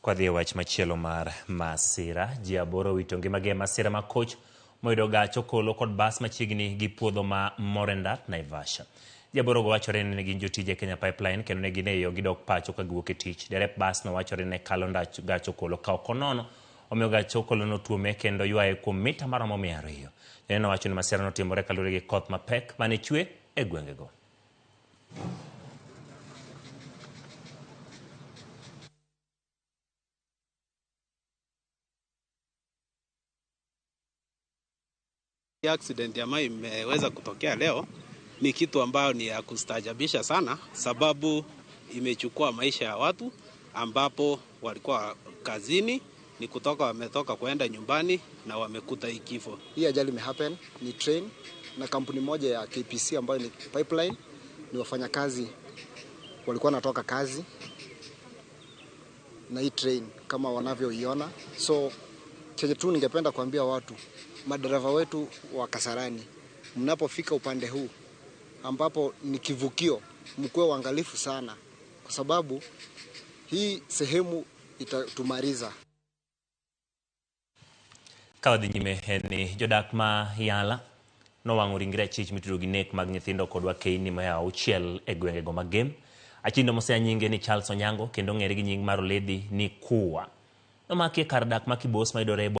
Kwa dhia wach machielo mar masira, ji aboro wito ngimagi e masira ma koch moyudo gach okolo kod bas machiegni gi puodho ma Morendat, Naivasha. Ji aboro go wachore ni gin jotije Kenya Pipeline kendo ne gin e yo gidok pacho ka giwuok e tich. Derep bas no wachore ne kalo gach okolo ka ok onono, omiyo gach okolo notuome kendo ywaye kuom mita maromo 200. Neno wacho ni masira notimore kaluwore gi koth mapek mane chwe e gwengego. Accident ambayo imeweza kutokea leo ni kitu ambayo ni ya kustaajabisha sana, sababu imechukua maisha ya watu ambapo walikuwa kazini, ni wametoka kuenda nyumbani na wamekuta hii kifo. Hii ajali imehappen ni train na kampuni moja ya KPC ambayo ni Pipeline, ni wafanyakazi walikuwa natoka kazi na hii train kama wanavyoiona. So chenye tu ningependa kuambia watu, madereva wetu wa Kasarani, mnapofika upande huu ambapo ni kivukio, mkuwe waangalifu sana kwa sababu hii sehemu itatumaliza. Kawadhi nyime ni jodak ma Yala nowang'o ringre chich mitudo gi nek mag nyithindo kodwa keini ma auchiel e gwengego mag Gem. Achindo mosea nyinge ni Charles Onyango kendo ng'ere gi nying mar Oledhi ni Kuwa. Nomaki kar dak ma Kibos ma idore